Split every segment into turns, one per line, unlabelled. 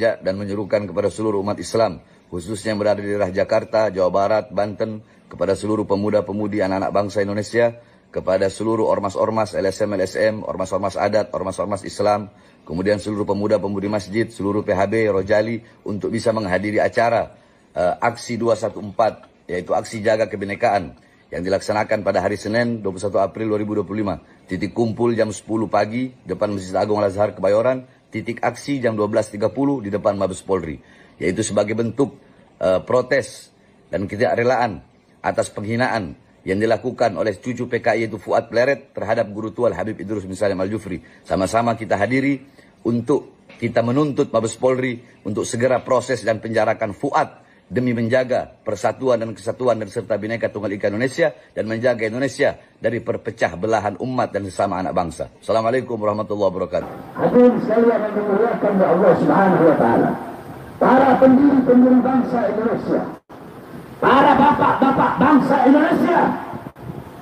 dan menyerukan kepada seluruh umat Islam, khususnya yang berada di daerah Jakarta, Jawa Barat, Banten, kepada seluruh pemuda-pemudi anak-anak bangsa Indonesia, kepada seluruh ormas-ormas, LSM, ormas-ormas adat, ormas-ormas Islam, kemudian seluruh pemuda-pemudi masjid, seluruh PHB, Rojali, untuk bisa menghadiri acara aksi 214, yaitu aksi jaga kebinekaan, yang dilaksanakan pada hari Senin 21 April 2025. Titik kumpul jam 10 pagi depan Masjid Agung Al-Azhar Kebayoran, titik aksi jam 12.30 di depan Mabes Polri, yaitu sebagai bentuk protes dan ketidakrelaan atas penghinaan yang dilakukan oleh cucu PKI yaitu Fuad Pleret terhadap Guru Tual Habib Idrus bin Salim Al-Jufri. Sama-sama kita hadiri untuk kita menuntut Mabes Polri untuk segera proses dan penjarakan Fuad demi menjaga persatuan dan kesatuan dan serta Bhinneka Tunggal Ika Indonesia dan menjaga Indonesia dari perpecah belahan umat dan sesama anak bangsa. Assalamualaikum warahmatullahi wabarakatuh.
Hadirin sekalian yang dimuliakan oleh Allah Subhanahu wa taala. Para pendiri-pendiri bangsa Indonesia, para bapak-bapak bangsa Indonesia,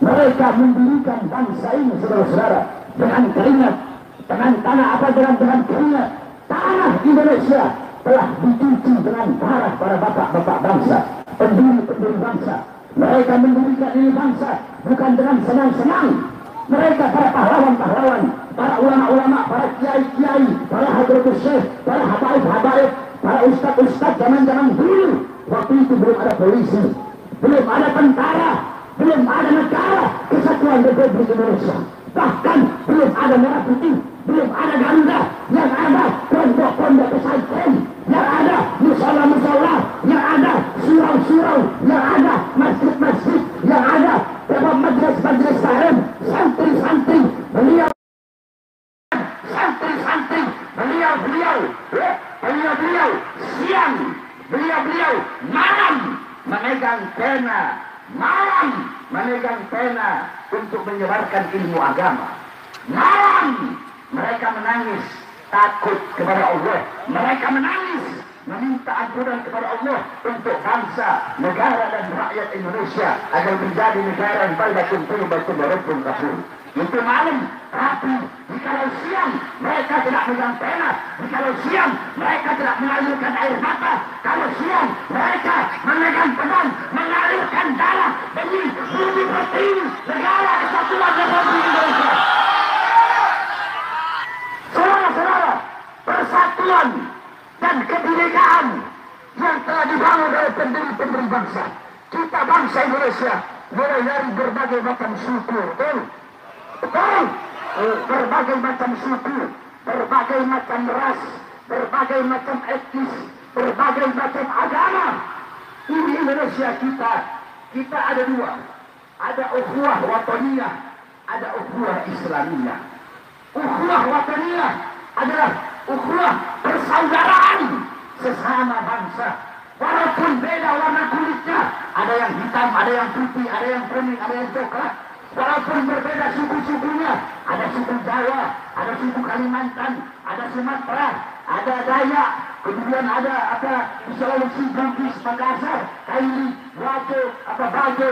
mereka mendirikan bangsa ini, saudara-saudara, dengan keringat, dengan dengan keringat tanah Indonesia telah dicuci dengan darah para bapak-bapak bangsa, pendiri-pendiri bangsa. Mereka mendirikan ini bangsa bukan dengan senang-senang. Mereka para pahlawan-pahlawan, para ulama-ulama, para kiai-kiai, para hadratus syekh, para habaib-habaib, para ustadz-ustadz zaman-zaman dulu. Waktu itu belum ada polisi, belum ada tentara, belum ada negara kesatuan Republik Indonesia. Bahkan belum ada merah putih, belum ada Garuda, yang ada pondok-pondok pesantren, yang ada musola-musola, yang ada surau-surau, yang ada masjid-masjid, yang ada majelis-majelis taklim, santri-santri, beliau siang, beliau malam memegang pena, untuk menyebarkan ilmu agama. Malam mereka menangis takut kepada Allah, mereka menangis meminta ampunan kepada Allah untuk bangsa, negara dan rakyat Indonesia agar menjadi negara yang baldatun thayyibatun wa rabbun ghafur. Itu malam. Tapi jikalau siang mereka tidak megang pena, jikalau siang mereka tidak mengalirkan air mata, kalau siang mereka memegang pedang, mengalirkan darah demi bumi pertiwi negara kesatuan Republik Indonesia. Saudara-saudara, persatuan dan kebinekaan yang telah dibangun oleh pendiri-pendiri bangsa kita, bangsa Indonesia, mulai dari berbagai macam suku, betul, berbagai macam suku, berbagai macam ras, berbagai macam etnis, berbagai macam agama. Ini Indonesia kita ada dua, ada ukhuwah wataniyah, ada ukhuwah islamiyah. Ukhuwah wataniyah adalah ukhuwah persaudaraan sesama bangsa, walaupun beda warna kulitnya, ada yang hitam, ada yang putih, ada yang kuning, ada yang coklat. Walaupun berbeda suku-sukunya, ada suku Jawa, ada suku Kalimantan, ada Sumatera, ada Dayak, kemudian ada Sulawesi, Bugis, Makassar, Kaili, Bajo,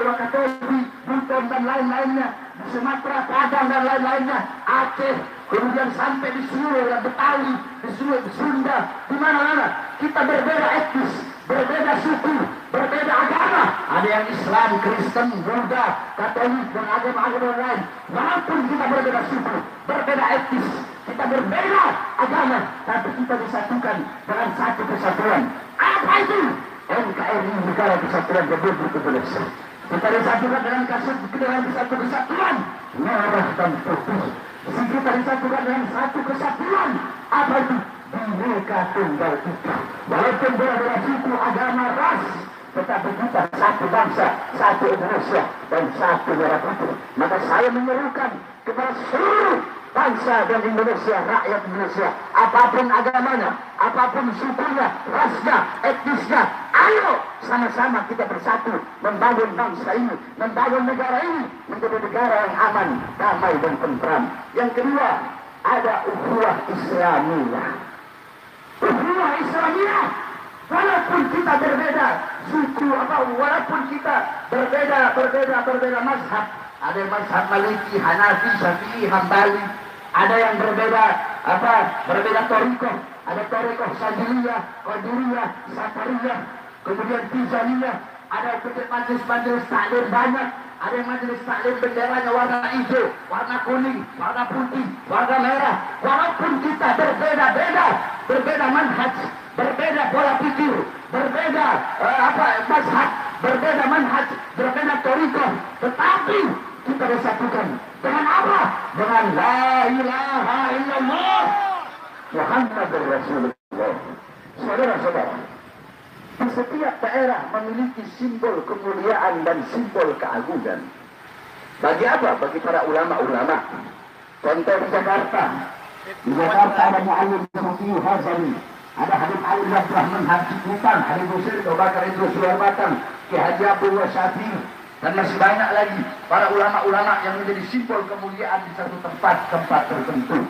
Wakatobi, Buton dan lain-lainnya, di Sumatera, Padang dan lain-lainnya, Aceh, kemudian sampai di seluruh Betawi, di seluruh Sunda, di mana-mana kita berbeda etnis, berbeda suku, berbeda agama. Ada yang Islam, Kristen, Buddha, Katolik, dan agama-agama lain. Walaupun kita berbeda suku, berbeda etnis, kita berbeda agama, tapi kita disatukan dengan satu kesatuan. Apa itu? NKRI, Negara Kesatuan Republik Indonesia. Kita disatukan dengan satu kesatuan merah dan putih. Kita disatukan dengan satu kesatuan. Apa itu? Bhinneka Tunggal Ika. Walaupun berbeda suku, agama, ras, tetapi kita satu bangsa, satu Indonesia, dan satu merah putih. Maka saya menyerukan kepada seluruh bangsa dan Indonesia, rakyat Indonesia, apapun agamanya, apapun sukunya, rasnya, etnisnya, ayo sama-sama kita bersatu membangun bangsa ini, membangun negara ini menjadi negara yang aman, damai dan tentram. Yang kedua, ada ukhuwah Islamiyah. Ukhuwah Islamiyah, walaupun kita berbeda suku, walaupun kita berbeda mazhab, ada yang mazhab Maliki, Hanafi, Syafi'i, Hambali, ada yang berbeda berbeda toriko, ada toriko Sajiliyah, Qadiriyah, Safariyah, kemudian Tizaniyah, ada majelis taklim banyak, ada yang majelis taklim benderanya warna hijau, warna kuning, warna putih, warna merah. Walaupun kita berbeda manhaj, berbeda pola pikir, berbeda mazhab, berbeda manhaj, berbeda toriko, tetapi kita disatukan dengan apa? Dengan la ilaha illallah Muhammadur Rasulullah. Saudara-saudara, di setiap daerah memiliki simbol kemuliaan dan simbol keagungan. Bagi apa? Bagi para ulama-ulama. Contoh di Jakarta. Di Jakarta ada Mu'alim Sofi Hazali, ada Habib Ali Rahman Haji Kutan, Habib Hussein Bakar Idrus Batang, Ki Haji Abdul Wasyafi, dan masih banyak lagi para ulama-ulama yang menjadi simbol kemuliaan di satu tempat tertentu.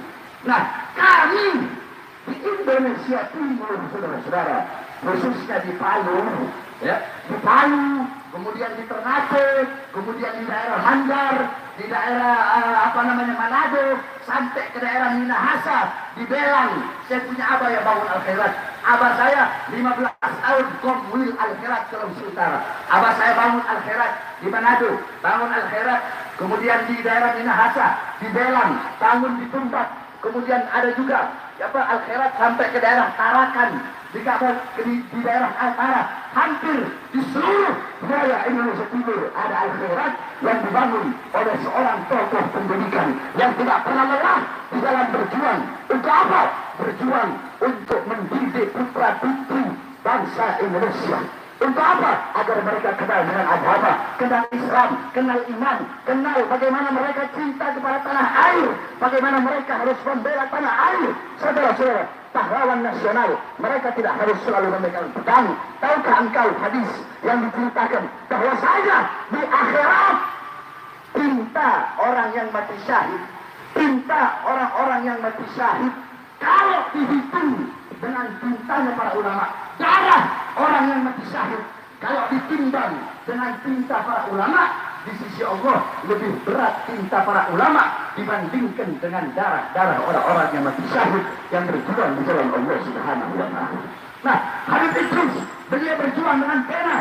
Nah, kami di Indonesia Timur, saudara-saudara, khususnya di Palu, di Palu, kemudian di Ternate, kemudian di daerah Mandar, di daerah Manado, sampai ke daerah Minahasa, di Belang. Saya punya abah yang bangun Al-Khairat. Abah saya 15 tahun Komwil Al-Khairat Sulawesi Utara. Abah saya bangun Al-Khairat di Manado, bangun Al-Khairat, kemudian di daerah Minahasa, di Belang, bangun di Tumpak, kemudian ada juga Al-Khairat sampai ke daerah Tarakan, di daerah Altara. Hampir di seluruh wilayah Indonesia Timur ada Al-Khairat yang dibangun oleh seorang tokoh pendidikan yang tidak pernah lelah di dalam berjuang. Untuk apa? Berjuang untuk mendidik putra-putri bangsa Indonesia. Untuk apa? Agar mereka kenal dengan agama, kenal Islam, kenal iman, kenal bagaimana mereka cinta kepada tanah air, bagaimana mereka harus membela tanah air. Saudara-saudara, pahlawan nasional, mereka tidak harus selalu memegang pedang. Tahukah engkau hadis yang diceritakan bahwa saja di akhirat tinta orang yang mati syahid, tinta orang-orang yang mati syahid, kalau dihitung dengan tintanya para ulama, darah orang yang mati syahid kalau ditimbang dengan tinta para ulama, di sisi Allah lebih berat tinta para ulama dibandingkan dengan darah-darah orang-orang yang mati syahid yang berjuang di jalan Allah Subhanahu wa Ta'ala. Nah, Habib Idrus, beliau berjuang dengan pena,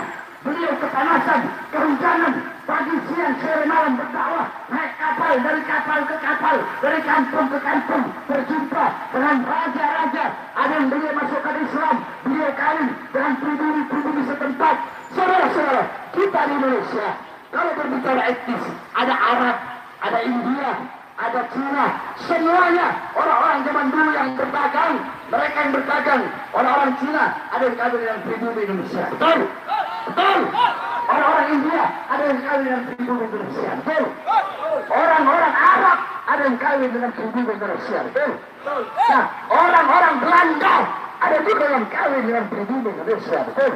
beliau kepanasan, kehujanan, pagi siang sore malam berdakwah, naik kapal, dari kapal ke kapal, dari kampung ke kampung, berjumpa dengan raja-raja. Ada yang beliau masukkan Islam, beliau kawin dengan pribumi-pribumi setempat. Saudara-saudara, kita di Indonesia, kalau berbicara etnis, ada Arab, ada India, ada Cina, semuanya orang-orang zaman dulu yang berdagang, mereka yang berdagang, orang-orang Cina ada yang kawin dengan pribumi Indonesia. Betul? Betul? Orang-orang India ada yang kawin dengan pribumi Indonesia. Betul? Orang-orang Arab ada yang kawin dengan pribumi Indonesia. Betul? Nah, orang-orang Belanda ada juga yang kawin dengan pribumi Indonesia. Betul?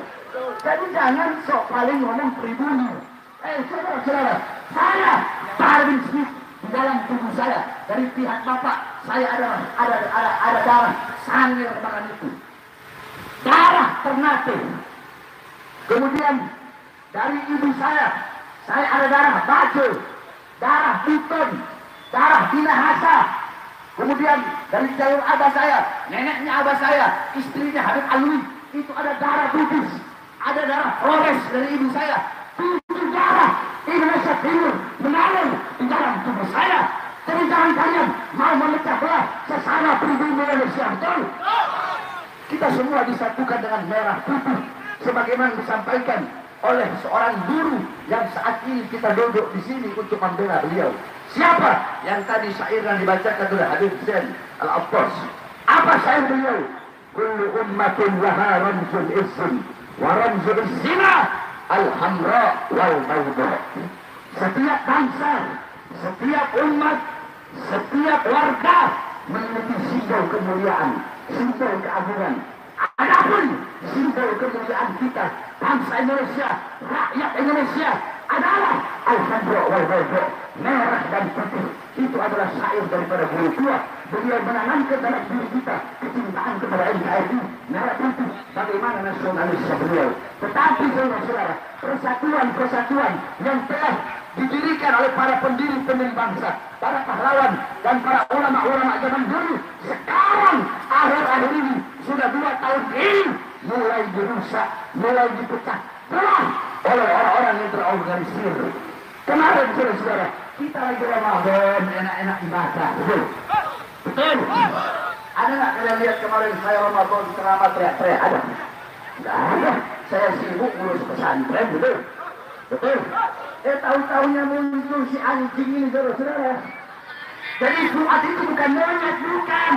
Jadi jangan sok paling ngomong pribumi. Saudara-saudara, saya Darwin Smith, di dalam tubuh saya dari pihak bapak saya ada darah Sangir Bangan itu, darah Ternate. Kemudian dari ibu saya ada darah Bajo, darah Buton, darah Minahasa. Kemudian dari jalur abah saya, neneknya abah saya, istrinya Habib Alwi, itu ada darah Bugis, ada darah Flores dari ibu saya. 7 darah Indonesia Timur mengalir di dalam tubuh saya. Jadi jangan kalian mau memecah belah sesama pribumi Indonesia. Betul? Kita semua disatukan dengan merah putih, sebagaimana disampaikan oleh seorang guru yang saat ini kita duduk di sini untuk membela beliau. Siapa? Yang tadi syair yang dibacakan oleh Habib Zain Al-Abbas. Apa syair beliau? Kullu ummatin laha ramzun izzun wa ramzun izzina al-hamra wal bawda. Setiap bangsa, setiap umat, setiap warga memiliki simbol kemuliaan, simbol keagungan. Adapun simbol kemuliaan kita, bangsa Indonesia, rakyat Indonesia adalah al-hamra wal bawda, merah dan putih. Itu adalah syair daripada guru tua. Beliau menanamkan dalam diri kita kecintaan kepada NKRI, merah putih, bagaimana nasionalisme beliau. Tetapi saudara-saudara, persatuan-persatuan yang telah didirikan oleh para pendiri bangsa, para pahlawan dan para ulama-ulama zaman dulu. Sekarang akhir-akhir ini sudah 2 tahun ini mulai dirusak, mulai dipecah belah oleh orang-orang yang terorganisir. Kemarin saudara-saudara, kita lagi Ramadan, enak-enak ibadah, betul? Betul. Ada nggak kalian lihat kemarin saya Ramadan ceramah teriak-teriak? Ada? Nggak ada. Saya sibuk ngurus pesantren, betul? Betul. Tahu-tahunya muncul si anjing ini, saudara-saudara. Jadi Fuad itu bukan monyet, bukan.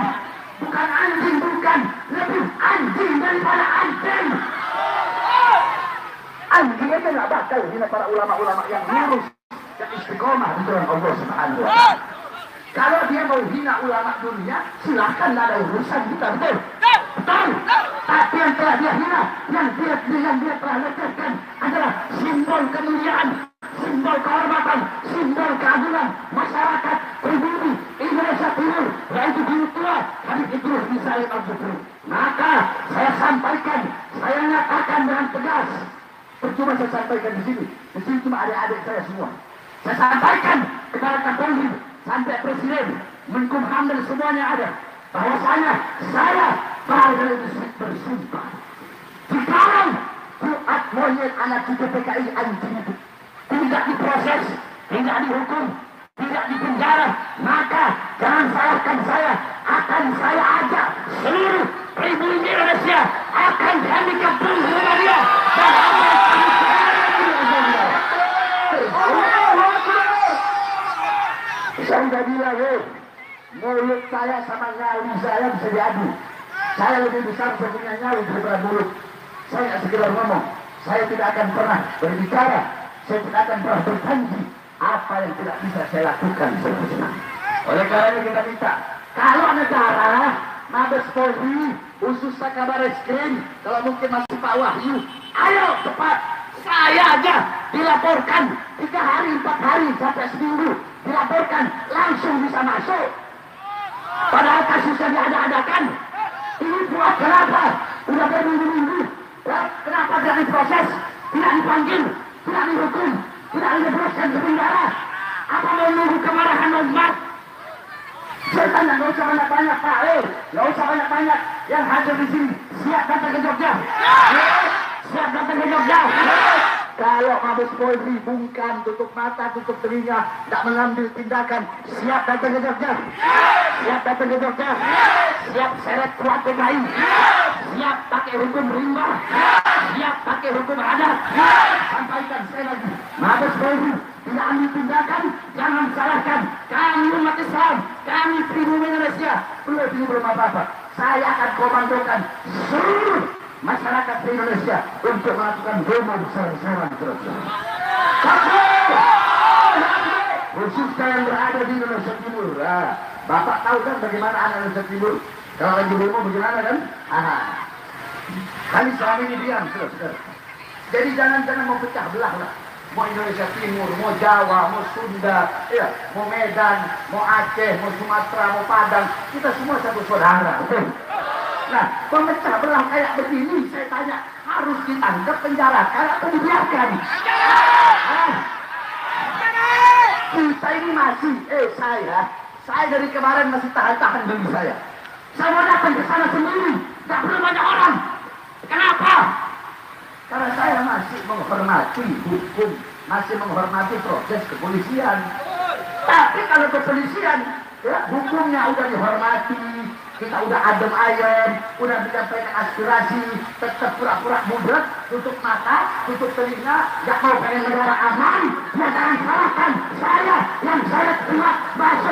Bukan anjing, bukan. Lebih anjing daripada anjing. Anjing aja nggak bakal hina para ulama-ulama yang lurus dan istiqomah di jalan Allah Subhanahu wa Ta'ala. Kalau dia mau hina ulama dunia, silahkan, ada urusan kita, betul? Betul. Tapi yang telah dia hina, yang dia telah lecehkan adalah simbol kemuliaan, simbol kehormatan, simbol keagungan masyarakat pribumi Indonesia Timur, yaitu Guru Tua Habib Idrus bin Salim Al-Jufri. Maka saya sampaikan, saya nyatakan dengan tegas. Percuma saya sampaikan di sini cuma adik-adik saya semua. Saya sampaikan kepada Kapolri sampai Presiden, Menkumham dan semuanya ada, bahwasanya saya bersumpah sekarang Fuad monyet anak cucu PKI anjing itu tidak diproses, tidak dihukum, tidak dipenjara, maka jangan salahkan saya. Akan saya ajak seluruh pribumi Indonesia akan kami kepung rumah dia dan saya udah bilang, mulut saya sama nyali saya bisa diadu. Saya lebih besar punya nyali daripada mulut. Saya tidak sekedar ngomong, saya tidak akan pernah berbicara, saya tidak akan pernah berjanji apa yang tidak bisa saya lakukan. Oleh karena kita minta, kalau negara, Mabes Polri, khususnya Kabar Eskrim, kalau mungkin masih Pak Wahyu, ayo cepat, saya aja dilaporkan 3 hari, 4 hari sampai seminggu, dilaporkan langsung bisa masuk. Padahal kasusnya diada-adakan. Ini buat kenapa? Udah berminggu-minggu. Kenapa tidak diproses? Tidak dipanggil, tidak dihukum, tidak dijebloskan ke penjara? Apa mau nunggu kemarahan umat? Saya tanya, nggak usah banyak-banyak, Pak. Nggak usah banyak-banyak. Yang hadir di sini siap datang ke Jogja. Siap datang ke Jogja. Kalau Mabes Polri bungkam, tutup mata, tutup telinga, tidak mengambil tindakan, siap datang ke Jogja. Siap datang ke Jogja. Siap seret Fuad PKI. Siap pakai hukum rimba. Siap pakai hukum adat. Sampaikan sekali lagi, Mabes Polri tidak ambil tindakan, jangan salahkan kami umat Islam, kami pribumi Indonesia. Belum apa-apa. Saya akan komandokan seluruh masyarakat di Indonesia untuk melakukan demo besar-besaran terus. Khususnya yang berada di Indonesia Timur. Nah, Bapak tahu kan bagaimana anak Indonesia Timur kalau lagi demo bagaimana kan? Kami selama ini diam, saudara. Jadi jangan mau pecah belah lah. Mau Indonesia Timur, mau Jawa, mau Sunda, ya, mau Medan, mau Aceh, mau Sumatera, mau Padang, kita semua satu saudara. Nah, pemecah belah kayak begini, saya tanya, harus ditangkap, penjarakan atau dibiarkan? Kita ini masih, saya dari kemarin masih tahan-tahan diri saya. Saya mau datang ke sana sendiri, tidak perlu banyak orang. Kenapa? Karena saya masih menghormati hukum, masih menghormati proses kepolisian. Tapi kalau kepolisian, ya, hukumnya udah dihormati, kita udah adem ayem, udah menyampaikan aspirasi, tetap pura-pura budak, tutup mata, tutup telinga, gak mau pengen negara aman, ya jangan salahkan saya yang saya terima bahasa